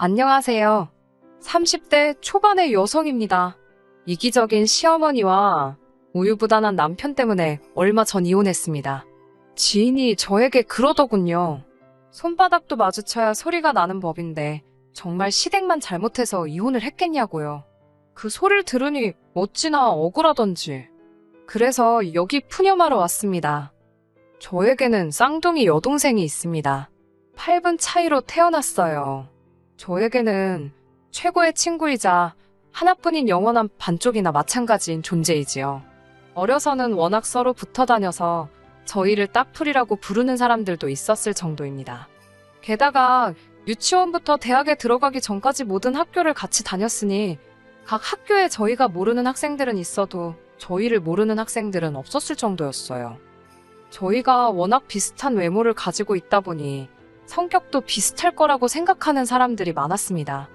안녕하세요. 30대 초반의 여성입니다. 이기적인 시어머니와 우유부단한 남편 때문에 얼마 전 이혼했습니다. 지인이 저에게 그러더군요. 손바닥도 마주쳐야 소리가 나는 법인데 정말 시댁만 잘못해서 이혼을 했겠냐고요. 그 소리를 들으니 어찌나 억울하던지. 그래서 여기 푸념하러 왔습니다. 저에게는 쌍둥이 여동생이 있습니다. 8분 차이로 태어났어요. 저에게는 최고의 친구이자 하나뿐인 영원한 반쪽이나 마찬가지인 존재이지요. 어려서는 워낙 서로 붙어 다녀서 저희를 딱풀이라고 부르는 사람들도 있었을 정도입니다. 게다가 유치원부터 대학에 들어가기 전까지 모든 학교를 같이 다녔으니 각 학교에 저희가 모르는 학생들은 있어도 저희를 모르는 학생들은 없었을 정도였어요. 저희가 워낙 비슷한 외모를 가지고 있다 보니 성격도 비슷할 거라고 생각하는 사람들이 많았습니다.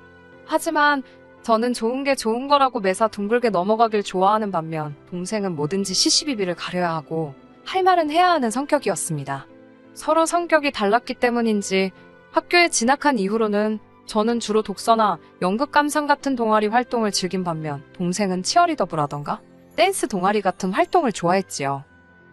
하지만 저는 좋은 게 좋은 거라고 매사 둥글게 넘어가길 좋아하는 반면 동생은 뭐든지 시시비비를 가려야 하고 할 말은 해야 하는 성격이었습니다. 서로 성격이 달랐기 때문인지 학교에 진학한 이후로는 저는 주로 독서나 연극 감상 같은 동아리 활동을 즐긴 반면 동생은 치어리더부라던가 댄스 동아리 같은 활동을 좋아했지요.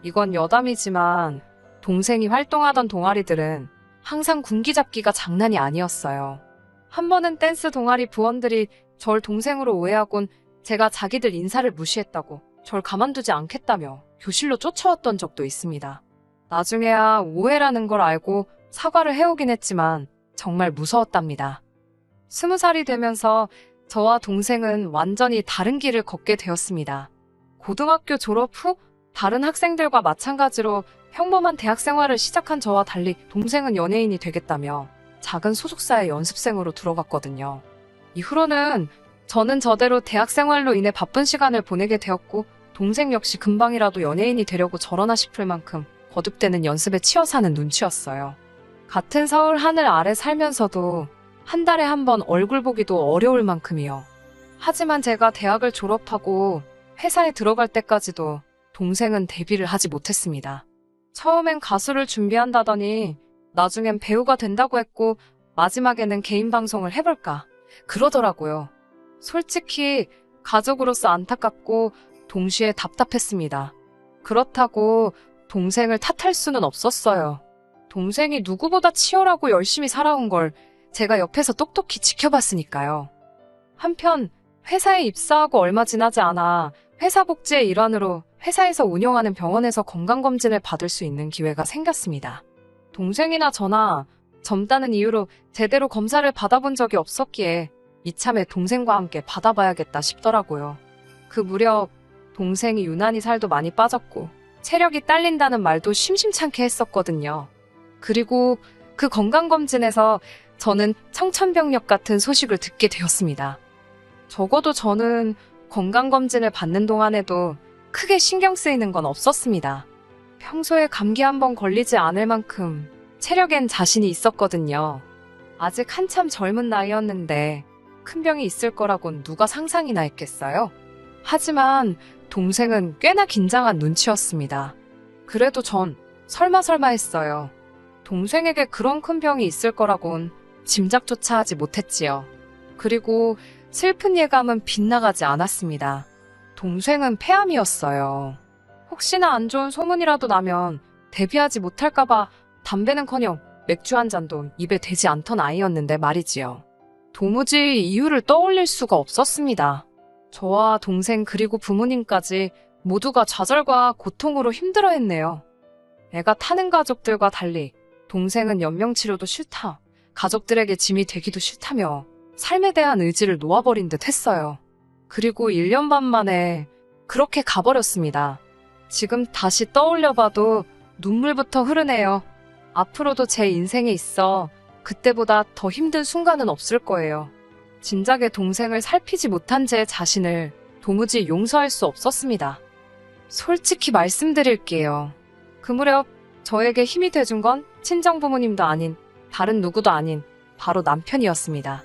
이건 여담이지만 동생이 활동하던 동아리들은 항상 군기잡기가 장난이 아니었어요. 한 번은 댄스 동아리 부원들이 절 동생으로 오해하곤 제가 자기들 인사를 무시했다고 절 가만두지 않겠다며 교실로 쫓아왔던 적도 있습니다. 나중에야 오해라는 걸 알고 사과를 해오긴 했지만 정말 무서웠답니다. 20살이 되면서 저와 동생은 완전히 다른 길을 걷게 되었습니다. 고등학교 졸업 후 다른 학생들과 마찬가지로 평범한 대학 생활을 시작한 저와 달리 동생은 연예인이 되겠다며 작은 소속사의 연습생으로 들어갔거든요. 이후로는 저는 저대로 대학 생활로 인해 바쁜 시간을 보내게 되었고 동생 역시 금방이라도 연예인이 되려고 저러나 싶을 만큼 거듭되는 연습에 치여 사는 눈치였어요. 같은 서울 하늘 아래 살면서도 한 달에 한 번 얼굴 보기도 어려울 만큼이요. 하지만 제가 대학을 졸업하고 회사에 들어갈 때까지도 동생은 데뷔를 하지 못했습니다. 처음엔 가수를 준비한다더니 나중엔 배우가 된다고 했고 마지막에는 개인 방송을 해볼까 그러더라고요. 솔직히 가족으로서 안타깝고 동시에 답답했습니다. 그렇다고 동생을 탓할 수는 없었어요. 동생이 누구보다 치열하고 열심히 살아온 걸 제가 옆에서 똑똑히 지켜봤으니까요. 한편 회사에 입사하고 얼마 지나지 않아 회사 복지의 일환으로 회사에서 운영하는 병원에서 건강검진을 받을 수 있는 기회가 생겼습니다. 동생이나 저나 젊다는 이유로 제대로 검사를 받아본 적이 없었기에 이참에 동생과 함께 받아봐야겠다 싶더라고요. 그 무렵 동생이 유난히 살도 많이 빠졌고 체력이 딸린다는 말도 심심찮게 했었거든요. 그리고 그 건강검진에서 저는 청천벽력 같은 소식을 듣게 되었습니다. 적어도 저는 건강검진을 받는 동안에도 크게 신경 쓰이는 건 없었습니다. 평소에 감기 한 번 걸리지 않을 만큼 체력엔 자신이 있었거든요. 아직 한참 젊은 나이였는데 큰 병이 있을 거라곤 누가 상상이나 했겠어요? 하지만 동생은 꽤나 긴장한 눈치였습니다. 그래도 전 설마 했어요. 동생에게 그런 큰 병이 있을 거라곤 짐작조차 하지 못했지요. 그리고 슬픈 예감은 빗나가지 않았습니다. 동생은 폐암이었어요. 혹시나 안 좋은 소문이라도 나면 데뷔하지 못할까봐 담배는커녕 맥주 한 잔도 입에 대지 않던 아이였는데 말이지요. 도무지 이유를 떠올릴 수가 없었습니다. 저와 동생 그리고 부모님까지 모두가 좌절과 고통으로 힘들어했네요. 애가 타는 가족들과 달리 동생은 연명치료도 싫다, 가족들에게 짐이 되기도 싫다며 삶에 대한 의지를 놓아버린 듯 했어요. 그리고 1년 반 만에 그렇게 가버렸습니다. 지금 다시 떠올려봐도 눈물부터 흐르네요. 앞으로도 제 인생에 있어 그때보다 더 힘든 순간은 없을 거예요. 진작에 동생을 살피지 못한 제 자신을 도무지 용서할 수 없었습니다. 솔직히 말씀드릴게요. 그 무렵 저에게 힘이 돼준 건 친정 부모님도 아닌 다른 누구도 아닌 바로 남편이었습니다.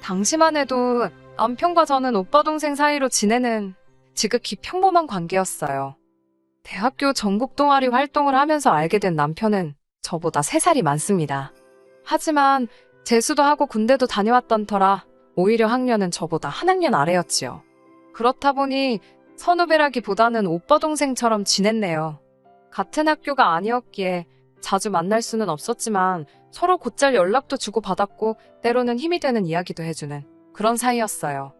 당시만 해도 남편과 저는 오빠 동생 사이로 지내는 지극히 평범한 관계였어요. 대학교 전국 동아리 활동을 하면서 알게 된 남편은 저보다 3살이 많습니다. 하지만 재수도 하고 군대도 다녀왔던 터라 오히려 학년은 저보다 한 학년 아래였지요. 그렇다 보니 선후배라기보다는 오빠 동생처럼 지냈네요. 같은 학교가 아니었기에 자주 만날 수는 없었지만 서로 곧잘 연락도 주고받았고 때로는 힘이 되는 이야기도 해주는 그런 사이였어요.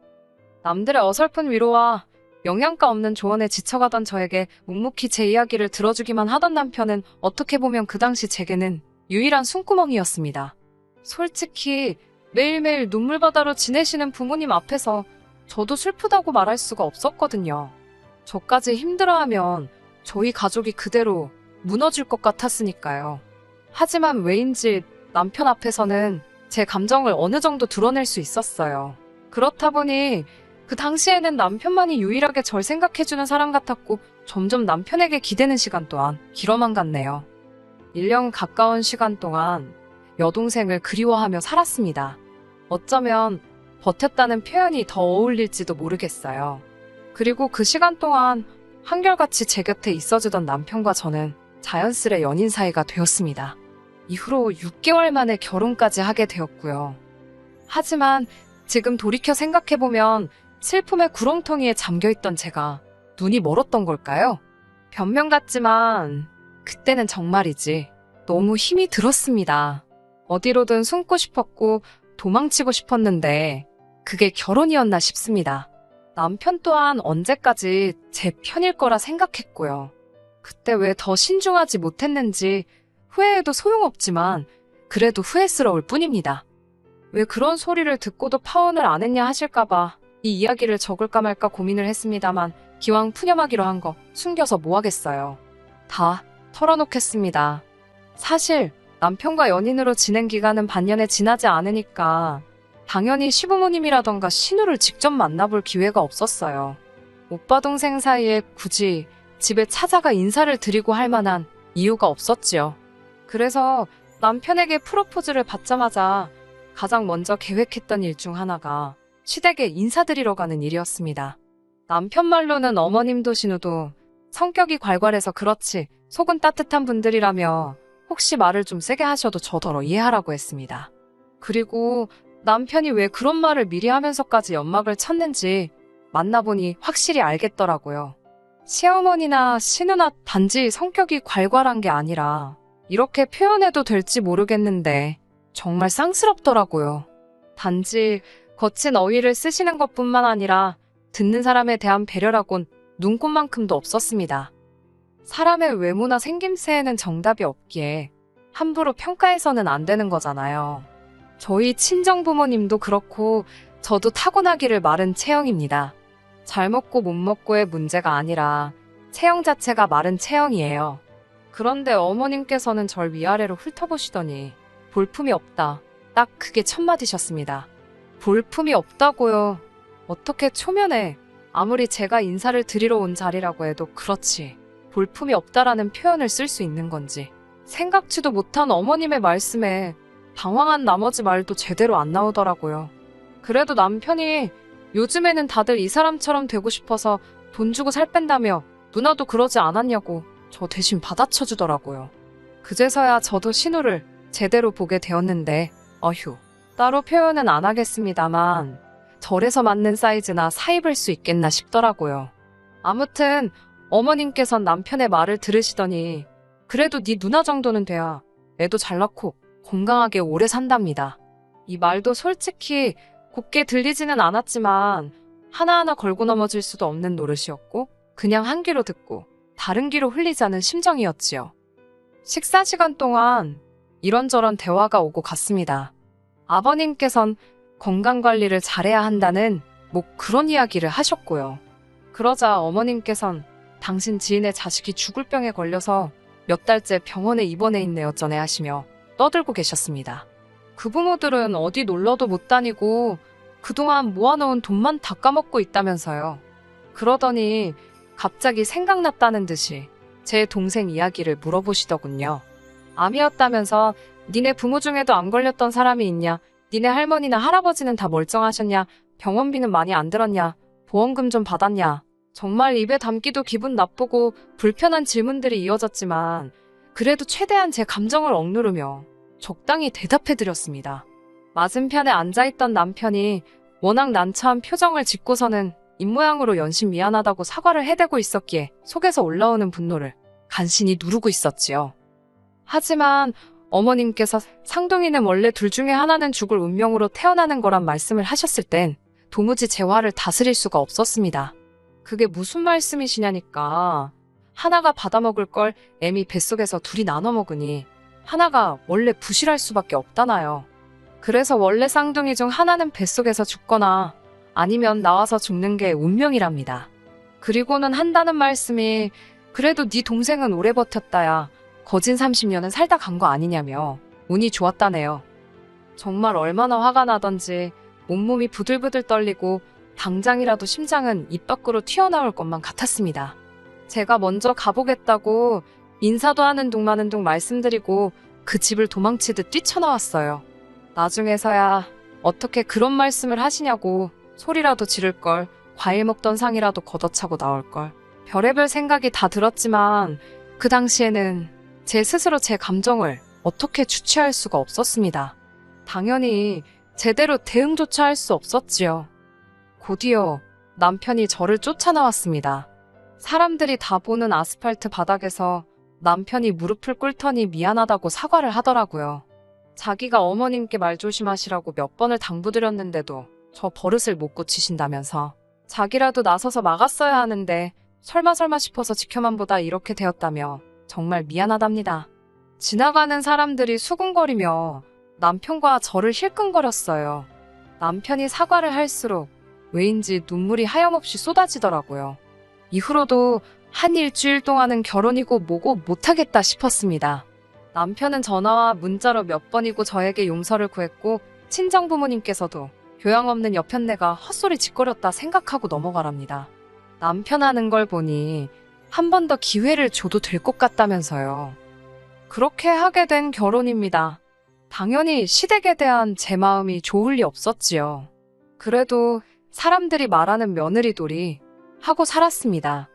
남들의 어설픈 위로와 영양가 없는 조언에 지쳐가던 저에게 묵묵히 제 이야기를 들어주기만 하던 남편은 어떻게 보면 그 당시 제게는 유일한 숨구멍이었습니다. 솔직히 매일매일 눈물바다로 지내시는 부모님 앞에서 저도 슬프다고 말할 수가 없었거든요. 저까지 힘들어하면 저희 가족이 그대로 무너질 것 같았으니까요. 하지만 왜인지 남편 앞에서는 제 감정을 어느 정도 드러낼 수 있었어요. 그렇다 보니 그 당시에는 남편만이 유일하게 절 생각해주는 사람 같았고 점점 남편에게 기대는 시간 또한 길어만 갔네요. 1년 가까운 시간 동안 여동생을 그리워하며 살았습니다. 어쩌면 버텼다는 표현이 더 어울릴지도 모르겠어요. 그리고 그 시간 동안 한결같이 제 곁에 있어주던 남편과 저는 자연스레 연인 사이가 되었습니다. 이후로 6개월 만에 결혼까지 하게 되었고요. 하지만 지금 돌이켜 생각해보면 슬픔의 구렁텅이에 잠겨있던 제가 눈이 멀었던 걸까요? 변명 같지만 그때는 정말이지 너무 힘이 들었습니다. 어디로든 숨고 싶었고 도망치고 싶었는데 그게 결혼이었나 싶습니다. 남편 또한 언제까지 제 편일 거라 생각했고요. 그때 왜 더 신중하지 못했는지 후회해도 소용없지만 그래도 후회스러울 뿐입니다. 왜 그런 소리를 듣고도 파혼을 안 했냐 하실까봐 이 이야기를 적을까 말까 고민을 했습니다만 기왕 푸념하기로 한 거 숨겨서 뭐 하겠어요. 다 털어놓겠습니다. 사실 남편과 연인으로 지낸 기간은 반년에 지나지 않으니까 당연히 시부모님이라던가 신우를 직접 만나볼 기회가 없었어요. 오빠 동생 사이에 굳이 집에 찾아가 인사를 드리고 할 만한 이유가 없었지요. 그래서 남편에게 프로포즈를 받자마자 가장 먼저 계획했던 일 중 하나가 시댁에 인사드리러 가는 일이었습니다. 남편 말로는 어머님도 신우도 성격이 괄괄해서 그렇지 속은 따뜻한 분들이라며 혹시 말을 좀 세게 하셔도 저더러 이해하라고 했습니다. 그리고 남편이 왜 그런 말을 미리 하면서까지 연막을 쳤는지 만나보니 확실히 알겠더라고요. 시어머니나 신우나 단지 성격이 괄괄한 게 아니라 이렇게 표현해도 될지 모르겠는데 정말 쌍스럽더라고요. 단지 거친 어휘를 쓰시는 것뿐만 아니라 듣는 사람에 대한 배려라곤 눈꼽만큼도 없었습니다. 사람의 외모나 생김새에는 정답이 없기에 함부로 평가해서는 안 되는 거잖아요. 저희 친정부모님도 그렇고 저도 타고나기를 마른 체형입니다. 잘 먹고 못 먹고의 문제가 아니라 체형 자체가 마른 체형이에요. 그런데 어머님께서는 절 위아래로 훑어보시더니 볼품이 없다. 딱 그게 첫마디셨습니다. 볼품이 없다고요. 어떻게 초면에 아무리 제가 인사를 드리러 온 자리라고 해도 그렇지 볼품이 없다라는 표현을 쓸 수 있는 건지 생각지도 못한 어머님의 말씀에 당황한 나머지 말도 제대로 안 나오더라고요. 그래도 남편이 요즘에는 다들 이 사람처럼 되고 싶어서 돈 주고 살 뺀다며 누나도 그러지 않았냐고 저 대신 받아쳐주더라고요. 그제서야 저도 신우를 제대로 보게 되었는데 어휴 따로 표현은 안 하겠습니다만 절에서 맞는 사이즈나 사입을 수 있겠나 싶더라고요. 아무튼 어머님께선 남편의 말을 들으시더니 그래도 네 누나 정도는 돼야 애도 잘 낳고 건강하게 오래 산답니다. 이 말도 솔직히 곱게 들리지는 않았지만 하나하나 걸고 넘어질 수도 없는 노릇이었고 그냥 한 귀로 듣고 다른 귀로 흘리자는 심정이었지요. 식사 시간 동안 이런저런 대화가 오고 갔습니다. 아버님께선 건강관리를 잘해야 한다는 뭐 그런 이야기를 하셨고요. 그러자 어머님께선 당신 지인의 자식이 죽을 병에 걸려서 몇 달째 병원에 입원해 있네 어쩌네 하시며 떠들고 계셨습니다. 그 부모들은 어디 놀러도 못 다니고 그동안 모아놓은 돈만 다 까먹고 있다면서요. 그러더니 갑자기 생각났다는 듯이 제 동생 이야기를 물어보시더군요. 암이었다면서 니네 부모 중에도 안 걸렸던 사람이 있냐? 니네 할머니나 할아버지는 다 멀쩡하셨냐? 병원비는 많이 안 들었냐? 보험금 좀 받았냐? 정말 입에 담기도 기분 나쁘고 불편한 질문들이 이어졌지만 그래도 최대한 제 감정을 억누르며 적당히 대답해드렸습니다. 맞은편에 앉아있던 남편이 워낙 난처한 표정을 짓고서는 입모양으로 연신 미안하다고 사과를 해대고 있었기에 속에서 올라오는 분노를 간신히 누르고 있었지요. 하지만 어머님께서 상둥이는 원래 둘 중에 하나는 죽을 운명으로 태어나는 거란 말씀을 하셨을 땐 도무지 제 화를 다스릴 수가 없었습니다. 그게 무슨 말씀이시냐니까. 하나가 받아먹을 걸 애미 뱃속에서 둘이 나눠 먹으니 하나가 원래 부실할 수밖에 없다나요. 그래서 원래 쌍둥이 중 하나는 뱃속에서 죽거나 아니면 나와서 죽는 게 운명이랍니다. 그리고는 한다는 말씀이 그래도 네 동생은 오래 버텼다야. 거진 30년은 살다 간 거 아니냐며 운이 좋았다네요. 정말 얼마나 화가 나던지 온몸이 부들부들 떨리고 당장이라도 심장은 입 밖으로 튀어나올 것만 같았습니다. 제가 먼저 가보겠다고 인사도 하는 둥 마는 둥 말씀드리고 그 집을 도망치듯 뛰쳐나왔어요. 나중에서야 어떻게 그런 말씀을 하시냐고 소리라도 지를걸, 과일 먹던 상이라도 걷어차고 나올걸. 별의별 생각이 다 들었지만 그 당시에는 제 스스로 제 감정을 어떻게 주체할 수가 없었습니다. 당연히 제대로 대응조차 할 수 없었지요. 곧이어 남편이 저를 쫓아나왔습니다. 사람들이 다 보는 아스팔트 바닥에서 남편이 무릎을 꿇더니 미안하다고 사과를 하더라고요. 자기가 어머님께 말 조심하시라고 몇 번을 당부드렸는데도 저 버릇을 못 고치신다면서 자기라도 나서서 막았어야 하는데 설마 싶어서 지켜만 보다 이렇게 되었다며 정말 미안하답니다. 지나가는 사람들이 수군거리며 남편과 저를 힐끔거렸어요. 남편이 사과를 할수록 왜인지 눈물이 하염없이 쏟아지더라고요. 이후로도 한 일주일 동안은 결혼이고 뭐고 못하겠다 싶었습니다. 남편은 전화와 문자로 몇 번이고 저에게 용서를 구했고 친정부모님께서도 교양 없는 여편네가 헛소리 짓거렸다 생각하고 넘어가랍니다. 남편 하는 걸 보니 한 번 더 기회를 줘도 될 것 같다면서요. 그렇게 하게 된 결혼입니다. 당연히 시댁에 대한 제 마음이 좋을 리 없었지요. 그래도 사람들이 말하는 며느리돌이 하고 살았습니다.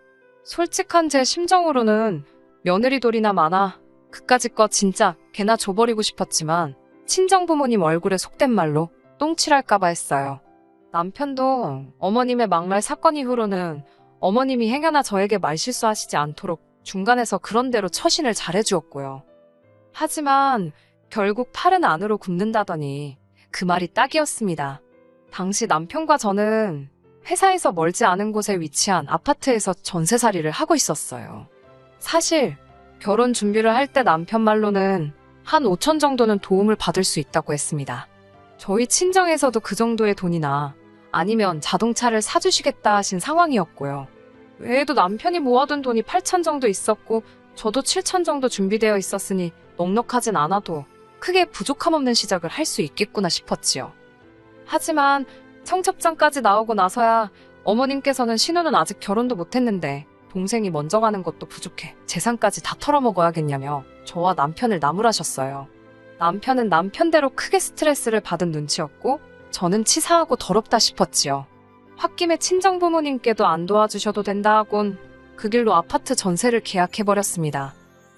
솔직한 제 심정으로는 며느리돌이나 많아 그까짓 거 진짜 개나 줘버리고 싶었지만 친정부모님 얼굴에 속된 말로 똥칠할까봐 했어요. 남편도 어머님의 막말 사건 이후로는 어머님이 행여나 저에게 말실수하시지 않도록 중간에서 그런대로 처신을 잘해주었고요. 하지만 결국 팔은 안으로 굽는다더니 그 말이 딱이었습니다. 당시 남편과 저는 회사에서 멀지 않은 곳에 위치한 아파트에서 전세살이를 하고 있었어요. 사실 결혼 준비를 할 때 남편 말로는 한 5천 정도는 도움을 받을 수 있다고 했습니다. 저희 친정에서도 그 정도의 돈이나 아니면 자동차를 사주시겠다 하신 상황이었고요. 외에도 남편이 모아둔 돈이 8천 정도 있었고 저도 7천 정도 준비되어 있었으니 넉넉하진 않아도 크게 부족함 없는 시작을 할 수 있겠구나 싶었지요. 하지만 청첩장까지 나오고 나서야 어머님께서는 신우는 아직 결혼도 못했는데 동생이 먼저 가는 것도 부족해 재산까지 다 털어먹어야겠냐며 저와 남편을 나무라셨어요. 남편은 남편대로 크게 스트레스를 받은 눈치였고 저는 치사하고 더럽다 싶었지요. 홧김에 친정부모님께도 안 도와주셔도 된다 하곤 그 길로 아파트 전세를 계약해버렸습니다.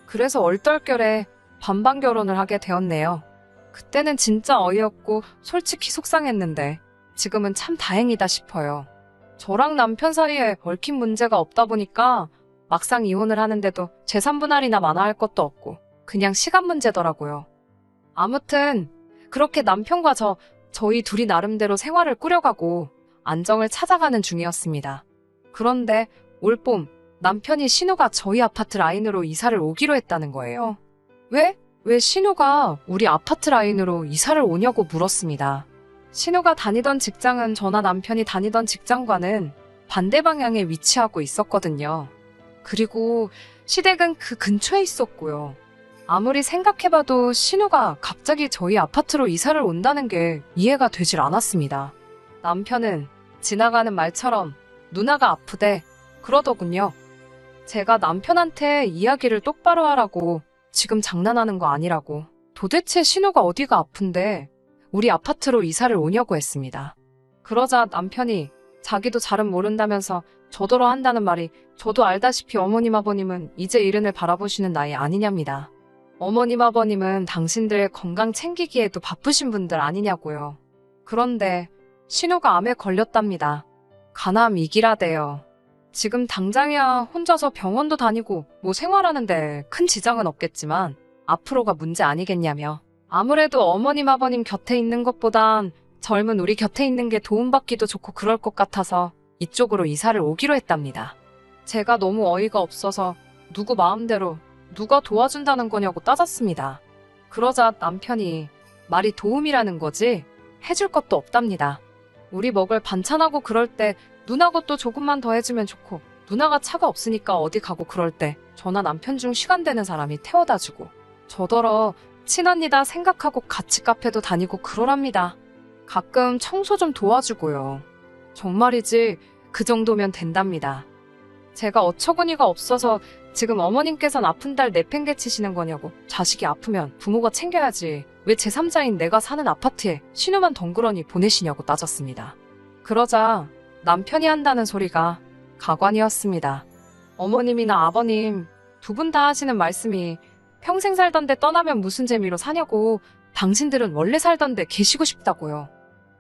그래서 얼떨결에 반반 결혼을 하게 되었네요. 그때는 진짜 어이없고 솔직히 속상했는데 지금은 참 다행이다 싶어요. 저랑 남편 사이에 얽힌 문제가 없다 보니까 막상 이혼을 하는데도 재산 분할이나 마나할 것도 없고 그냥 시간 문제더라고요. 아무튼 그렇게 남편과 저희 둘이 나름대로 생활을 꾸려가고 안정을 찾아가는 중이었습니다. 그런데 올봄 남편이 신우가 저희 아파트 라인으로 이사를 오기로 했다는 거예요. 왜 신우가 우리 아파트 라인으로 이사를 오냐고 물었습니다. 신우가 다니던 직장은 저나 남편이 다니던 직장과는 반대 방향에 위치하고 있었거든요. 그리고 시댁은 그 근처에 있었고요. 아무리 생각해봐도 신우가 갑자기 저희 아파트로 이사를 온다는 게 이해가 되질 않았습니다. 남편은 지나가는 말처럼 누나가 아프대 그러더군요. 제가 남편한테 이야기를 똑바로 하라고 지금 장난하는 거 아니라고 도대체 신우가 어디가 아픈데 우리 아파트로 이사를 오냐고 했습니다. 그러자 남편이 자기도 잘은 모른다면서 저더러 한다는 말이 저도 알다시피 어머님 아버님은 이제 이른을 바라보시는 나이 아니냐입니다. 어머님 아버님은 당신들의 건강 챙기기에도 바쁘신 분들 아니냐고요. 그런데 신우가 암에 걸렸답니다. 간암 2기라대요. 지금 당장이야 혼자서 병원도 다니고 뭐 생활하는데 큰 지장은 없겠지만 앞으로가 문제 아니겠냐며. 아무래도 어머님 아버님 곁에 있는 것보단 젊은 우리 곁에 있는 게 도움받기도 좋고 그럴 것 같아서 이쪽으로 이사를 오기로 했답니다. 제가 너무 어이가 없어서 누구 마음대로 누가 도와준다는 거냐고 따졌습니다. 그러자 남편이 말이 도움이라는 거지 해줄 것도 없답니다. 우리 먹을 반찬하고 그럴 때 누나 것도 조금만 더 해주면 좋고 누나가 차가 없으니까 어디 가고 그럴 때 저나 남편 중 시간 되는 사람이 태워다 주고 저더러 친언니다 생각하고 같이 카페도 다니고 그러랍니다. 가끔 청소 좀 도와주고요. 정말이지 그 정도면 된답니다. 제가 어처구니가 없어서 지금 어머님께선 아픈 딸 내팽개치시는 거냐고. 자식이 아프면 부모가 챙겨야지 왜 제3자인 내가 사는 아파트에 신우만 덩그러니 보내시냐고 따졌습니다. 그러자 남편이 한다는 소리가 가관이었습니다. 어머님이나 아버님 두 분 다 하시는 말씀이 평생 살던데 떠나면 무슨 재미로 사냐고. 당신들은 원래 살던데 계시고 싶다고요.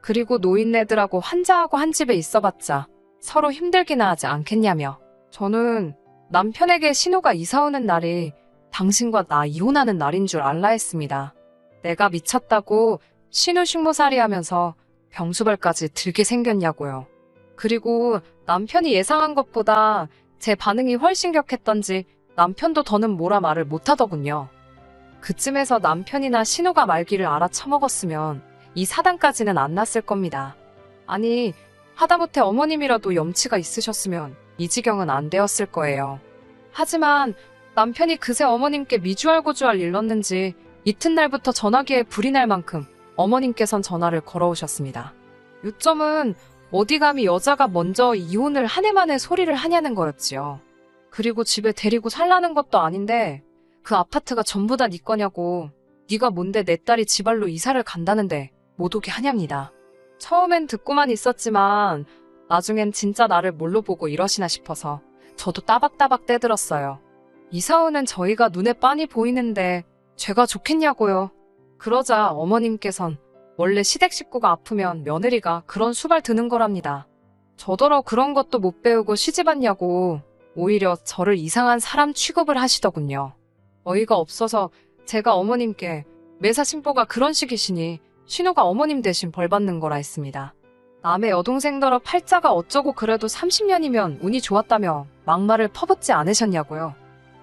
그리고 노인네들하고 환자하고 한 집에 있어봤자 서로 힘들기나 하지 않겠냐며. 저는 남편에게 신우가 이사 오는 날이 당신과 나 이혼하는 날인 줄 알라 했습니다. 내가 미쳤다고 신우 식모살이 하면서 병수발까지 들게 생겼냐고요. 그리고 남편이 예상한 것보다 제 반응이 훨씬 격했던지 남편도 더는 뭐라 말을 못하더군요. 그쯤에서 남편이나 신우가 말귀를 알아쳐먹었으면 이 사단까지는 안 났을 겁니다. 아니, 하다못해 어머님이라도 염치가 있으셨으면 이 지경은 안 되었을 거예요. 하지만 남편이 그새 어머님께 미주알고주알 일렀는지 이튿날부터 전화기에 불이 날 만큼 어머님께선 전화를 걸어오셨습니다. 요점은 어디 감히 여자가 먼저 이혼을 한 해 만에 소리를 하냐는 거였지요. 그리고 집에 데리고 살라는 것도 아닌데 그 아파트가 전부 다 네 거냐고. 네가 뭔데 내 딸이 지발로 이사를 간다는데 못 오게 하냐입니다. 처음엔 듣고만 있었지만 나중엔 진짜 나를 뭘로 보고 이러시나 싶어서 저도 따박따박 떼들었어요. 이사 오는 저희가 눈에 빤히 보이는데 죄가 좋겠냐고요. 그러자 어머님께선 원래 시댁 식구가 아프면 며느리가 그런 수발 드는 거랍니다. 저더러 그런 것도 못 배우고 시집왔냐고 오히려 저를 이상한 사람 취급을 하시더군요. 어이가 없어서 제가 어머님께 매사 신보가 그런 식이시니 신우가 어머님 대신 벌 받는 거라 했습니다. 남의 여동생더러 팔자가 어쩌고 그래도 30년이면 운이 좋았다며 막말을 퍼붓지 않으셨냐고요.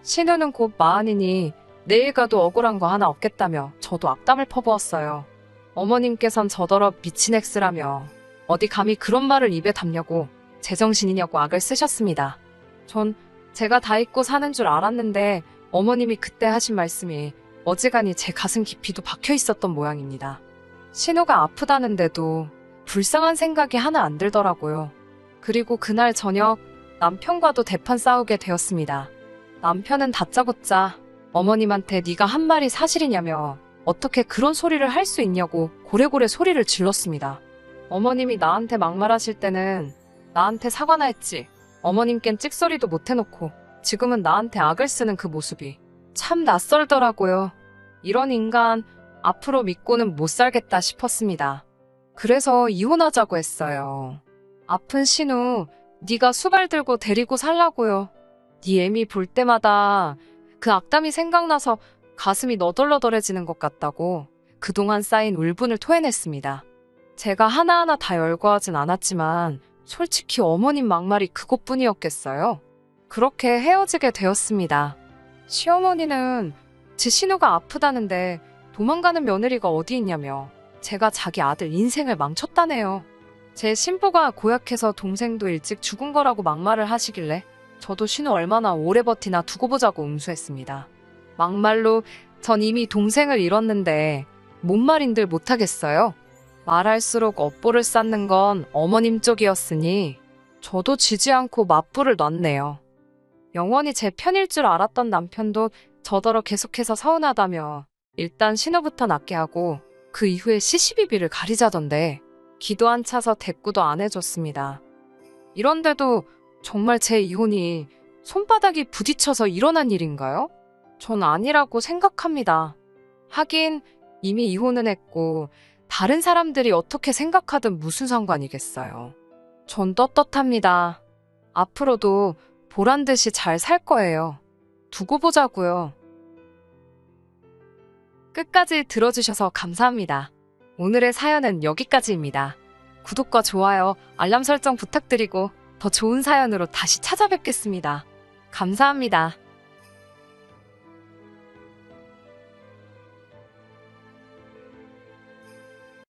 신우는 곧 마흔이니 내일 가도 억울한 거 하나 없겠다며 저도 악담을 퍼부었어요. 어머님께선 저더러 미친 엑스라며 어디 감히 그런 말을 입에 담냐고 제정신이냐고 악을 쓰셨습니다. 전 제가 다 잊고 사는 줄 알았는데 어머님이 그때 하신 말씀이 어지간히 제 가슴 깊이도 박혀 있었던 모양입니다. 신우가 아프다는데도 불쌍한 생각이 하나 안 들더라고요. 그리고 그날 저녁 남편과도 대판 싸우게 되었습니다. 남편은 다짜고짜 어머님한테 네가 한 말이 사실이냐며 어떻게 그런 소리를 할 수 있냐고 고래고래 소리를 질렀습니다. 어머님이 나한테 막말하실 때는 나한테 사과나 했지. 어머님껜 찍소리도 못 해놓고 지금은 나한테 악을 쓰는 그 모습이 참 낯설더라고요. 이런 인간 앞으로 믿고는 못 살겠다 싶었습니다. 그래서 이혼하자고 했어요. 아픈 신우 네가 수발 들고 데리고 살라고요. 네 애미 볼 때마다 그 악담이 생각나서 가슴이 너덜너덜해지는 것 같다고 그동안 쌓인 울분을 토해냈습니다. 제가 하나하나 다 열거하진 않았지만 솔직히 어머님 막말이 그것뿐이었겠어요. 그렇게 헤어지게 되었습니다. 시어머니는 제 신우가 아프다는데 도망가는 며느리가 어디 있냐며 제가 자기 아들 인생을 망쳤다네요. 제 신부가 고약해서 동생도 일찍 죽은 거라고 막말을 하시길래 저도 신우 얼마나 오래 버티나 두고 보자고 응수했습니다. 막말로 전 이미 동생을 잃었는데 뭔 말인들 못하겠어요. 말할수록 업보를 쌓는 건 어머님 쪽이었으니 저도 지지 않고 맞불을 놨네요. 영원히 제 편일 줄 알았던 남편도 저더러 계속해서 서운하다며 일단 신우부터 낫게 하고 그 이후에 시시비비를 가리자던데 기도 안 차서 대꾸도 안 해줬습니다. 이런데도 정말 제 이혼이 손바닥이 부딪혀서 일어난 일인가요? 전 아니라고 생각합니다. 하긴 이미 이혼은 했고 다른 사람들이 어떻게 생각하든 무슨 상관이겠어요. 전 떳떳합니다. 앞으로도 보란 듯이 잘 살 거예요. 두고 보자고요. 끝까지 들어주셔서 감사합니다. 오늘의 사연은 여기까지입니다. 구독과 좋아요, 알람 설정 부탁드리고 더 좋은 사연으로 다시 찾아뵙겠습니다. 감사합니다.